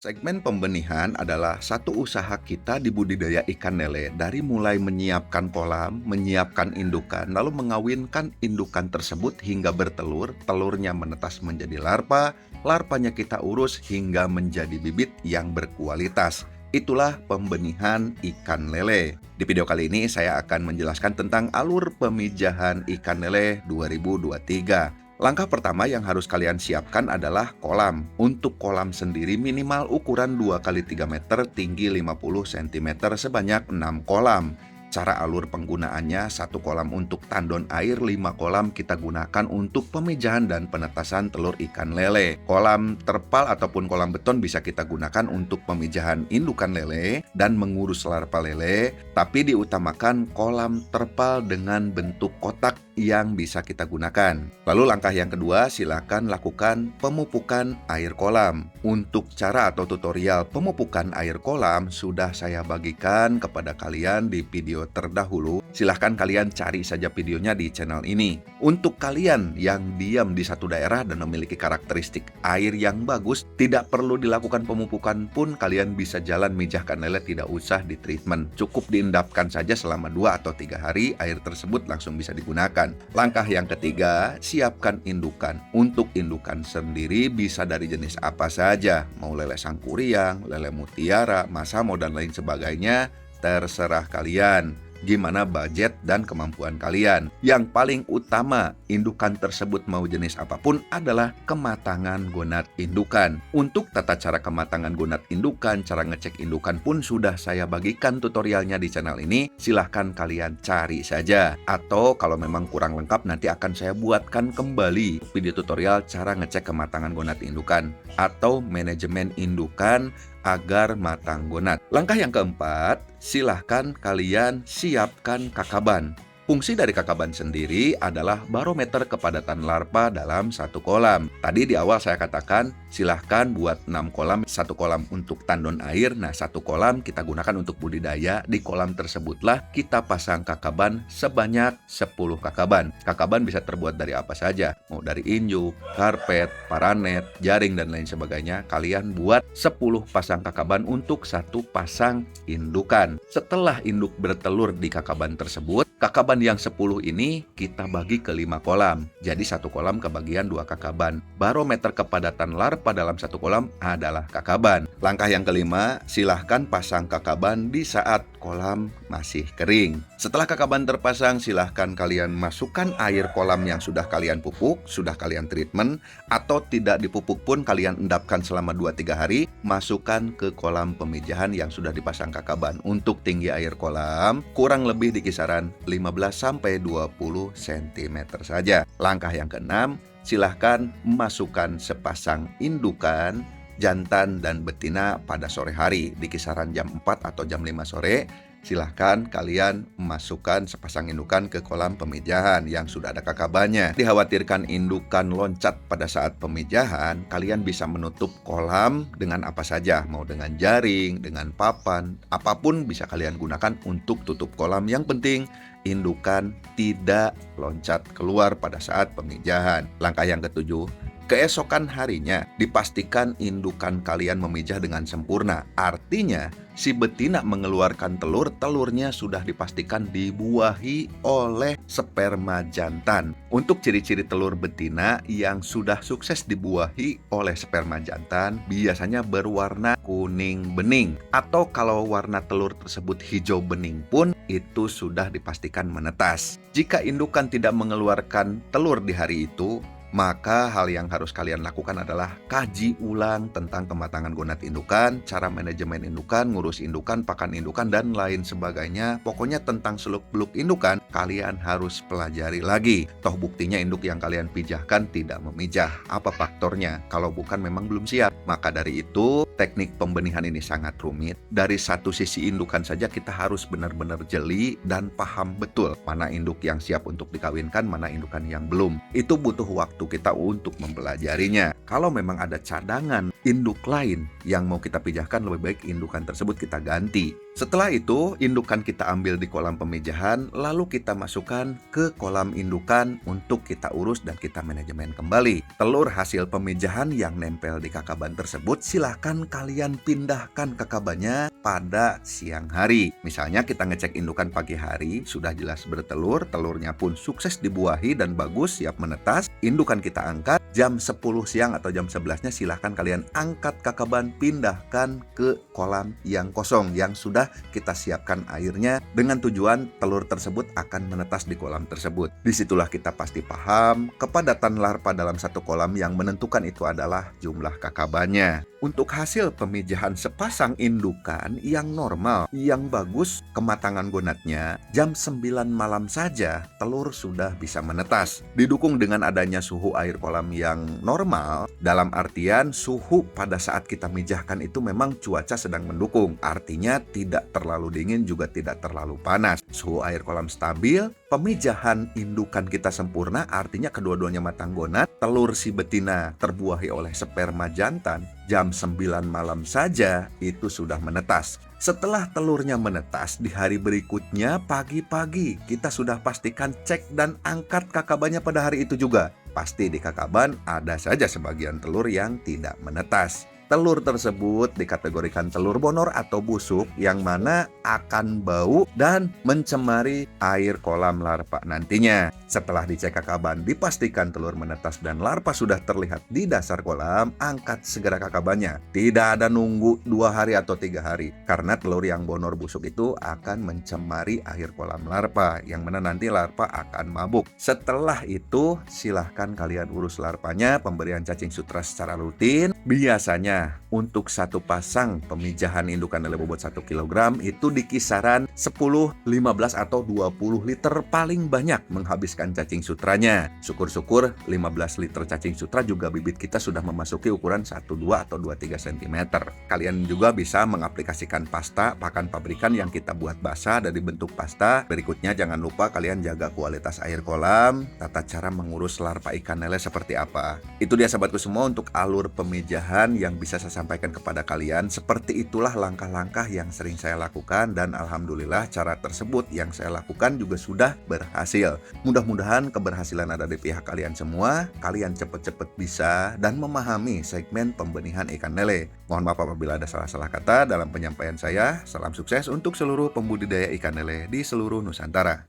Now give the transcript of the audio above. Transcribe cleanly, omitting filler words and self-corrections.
Segmen pembenihan adalah satu usaha kita di budidaya ikan lele dari mulai menyiapkan kolam, menyiapkan indukan, lalu mengawinkan indukan tersebut hingga bertelur, telurnya menetas menjadi larva, larvanya kita urus hingga menjadi bibit yang berkualitas. Itulah pembenihan ikan lele. Di video kali ini saya akan menjelaskan tentang alur pemijahan ikan lele 2023. Langkah pertama yang harus kalian siapkan adalah kolam. Untuk kolam sendiri minimal ukuran 2 kali 3 meter, tinggi 50 cm sebanyak 6 kolam. Cara alur penggunaannya, satu kolam untuk tandon air, 5 kolam kita gunakan untuk pemijahan dan penetasan telur ikan lele. Kolam terpal ataupun kolam beton bisa kita gunakan untuk pemijahan indukan lele dan mengurus larva lele, tapi diutamakan kolam terpal dengan bentuk kotak yang bisa kita gunakan. Lalu langkah yang kedua, silakan lakukan pemupukan air kolam. Untuk cara atau tutorial pemupukan air kolam sudah saya bagikan kepada kalian di video terdahulu. Silahkan kalian cari saja videonya di channel ini. Untuk kalian yang diam di satu daerah dan memiliki karakteristik air yang bagus, tidak perlu dilakukan pemupukan pun kalian bisa jalan mijahkan lele, tidak usah di treatment. Cukup diendapkan saja selama 2 atau 3 hari, air tersebut langsung bisa digunakan. Langkah yang ketiga, siapkan indukan. Untuk indukan sendiri bisa dari jenis apa saja, mau lele sangkuriang, lele mutiara, masamo dan lain sebagainya, terserah kalian. Gimana budget dan kemampuan kalian. Yang paling utama, indukan tersebut mau jenis apapun adalah kematangan gonad indukan. Untuk tata cara kematangan gonad indukan, cara ngecek indukan pun sudah saya bagikan tutorialnya di channel ini. Silahkan kalian cari saja. Atau kalau memang kurang lengkap, nanti akan saya buatkan kembali video tutorial cara ngecek kematangan gonad indukan atau manajemen indukan agar matang gonad. Langkah yang keempat, silahkan kalian siapkan kakaban. Fungsi dari kakaban sendiri adalah barometer kepadatan larva dalam satu kolam. Tadi di awal saya katakan silahkan buat 6 kolam, satu kolam untuk tandon air. Nah, satu kolam kita gunakan untuk budidaya. Di kolam tersebutlah kita pasang kakaban sebanyak 10 kakaban. Kakaban bisa terbuat dari apa saja, mau dari injuk, karpet, paranet, jaring dan lain sebagainya. Kalian buat 10 pasang kakaban untuk satu pasang indukan. Setelah induk bertelur di kakaban tersebut, kakaban yang 10 ini kita bagi ke 5 kolam. Jadi satu kolam kebagian 2 kakaban. Barometer kepadatan larva dalam satu kolam adalah kakaban. Langkah yang kelima, silahkan pasang kakaban di saat kolam masih kering. Setelah kakaban terpasang, silahkan kalian masukkan air kolam yang sudah kalian pupuk, sudah kalian treatment, atau tidak dipupuk pun kalian endapkan selama 2-3 hari, masukkan ke kolam pemijahan yang sudah dipasang kakaban. Untuk tinggi air kolam kurang lebih di kisaran 15-20 cm saja. Langkah yang keenam, silahkan masukkan sepasang indukan jantan dan betina pada sore hari di kisaran jam 4 atau jam 5 sore. Silahkan kalian masukkan sepasang indukan ke kolam pemijahan yang sudah ada kakabannya. Dikhawatirkan indukan loncat pada saat pemijahan, kalian bisa menutup kolam dengan apa saja, mau dengan jaring, dengan papan, apapun bisa kalian gunakan untuk tutup kolam. Yang penting indukan tidak loncat keluar pada saat pemijahan. Langkah yang ketujuh, keesokan harinya dipastikan indukan kalian memijah dengan sempurna. Artinya si betina mengeluarkan telur, telurnya sudah dipastikan dibuahi oleh sperma jantan. Untuk ciri-ciri telur betina yang sudah sukses dibuahi oleh sperma jantan biasanya berwarna kuning bening, atau kalau warna telur tersebut hijau bening pun itu sudah dipastikan menetas. Jika indukan tidak mengeluarkan telur di hari itu, maka hal yang harus kalian lakukan adalah kaji ulang tentang kematangan gonad indukan, cara manajemen indukan, ngurus indukan, pakan indukan, dan lain sebagainya. Pokoknya tentang seluk-beluk indukan, kalian harus pelajari lagi. Toh buktinya induk yang kalian pijahkan tidak memijah. Apa faktornya? Kalau bukan memang belum siap. Maka dari itu, teknik pembenihan ini sangat rumit. Dari satu sisi indukan saja kita harus benar-benar jeli dan paham betul mana induk yang siap untuk dikawinkan, mana indukan yang belum. Itu butuh waktu kita untuk mempelajarinya. Kalau memang ada cadangan induk lain yang mau kita pijahkan, lebih baik indukan tersebut kita ganti. Setelah itu, indukan kita ambil di kolam pemijahan, lalu kita masukkan ke kolam indukan untuk kita urus dan kita manajemen kembali. Telur hasil pemijahan yang nempel di kakaban tersebut, silahkan kalian pindahkan kakabannya pada siang hari. Misalnya kita ngecek indukan pagi hari, sudah jelas bertelur, telurnya pun sukses dibuahi dan bagus, siap menetas. Indukan kita angkat, jam 10 siang atau jam 11-nya silahkan kalian angkat kakaban, pindahkan ke kolam yang kosong, yang sudah kita siapkan airnya dengan tujuan telur tersebut akan menetas di kolam tersebut. Disitulah kita pasti paham kepadatan larva dalam satu kolam yang menentukan itu adalah jumlah kakabannya. Untuk hasil pemijahan sepasang indukan yang normal, yang bagus kematangan gonatnya, jam 9 malam saja telur sudah bisa menetas. Didukung dengan adanya suhu air kolam yang normal, dalam artian suhu pada saat kita mijahkan itu memang cuaca sedang mendukung. Artinya tidak terlalu dingin juga tidak terlalu panas. Suhu air kolam stabil, pemijahan indukan kita sempurna, artinya kedua-duanya matang gonat, telur si betina terbuahi oleh sperma jantan, jam 9 malam saja itu sudah menetas. Setelah telurnya menetas di hari berikutnya pagi-pagi, kita sudah pastikan cek dan angkat kakabannya pada hari itu juga. Pasti di kakaban ada saja sebagian telur yang tidak menetas. Telur tersebut dikategorikan telur bonor atau busuk yang mana akan bau dan mencemari air kolam larva nantinya. Setelah dicek kakaban, dipastikan telur menetas dan larva sudah terlihat di dasar kolam, angkat segera kakabannya. Tidak ada nunggu 2 hari atau 3 hari, karena telur yang bonor busuk itu akan mencemari air kolam larva, yang mana nanti larva akan mabuk. Setelah itu, silahkan kalian urus larvanya, pemberian cacing sutra secara rutin. Biasanya untuk satu pasang pemijahan indukan lele bobot 1 kg itu di kisaran 10, 15 atau 20 liter paling banyak menghabiskan cacing sutranya. Syukur-syukur 15 liter cacing sutra juga bibit kita sudah memasuki ukuran 1,2 atau 2,3 cm. Kalian juga bisa mengaplikasikan pasta pakan pabrikan yang kita buat basah dari bentuk pasta. Berikutnya jangan lupa kalian jaga kualitas air kolam, tata cara mengurus larva ikan lele seperti apa. Itu dia sahabatku semua untuk alur pemijahan yang bisa saya sampaikan kepada kalian. Seperti itulah langkah-langkah yang sering saya lakukan dan alhamdulillah cara tersebut yang saya lakukan juga sudah berhasil. Mudah-mudahan keberhasilan ada di pihak kalian semua. Kalian cepet-cepet bisa dan memahami segmen pembenihan ikan lele. Mohon maaf apabila ada salah-salah kata dalam penyampaian saya. Salam sukses untuk seluruh pembudidaya ikan lele di seluruh Nusantara.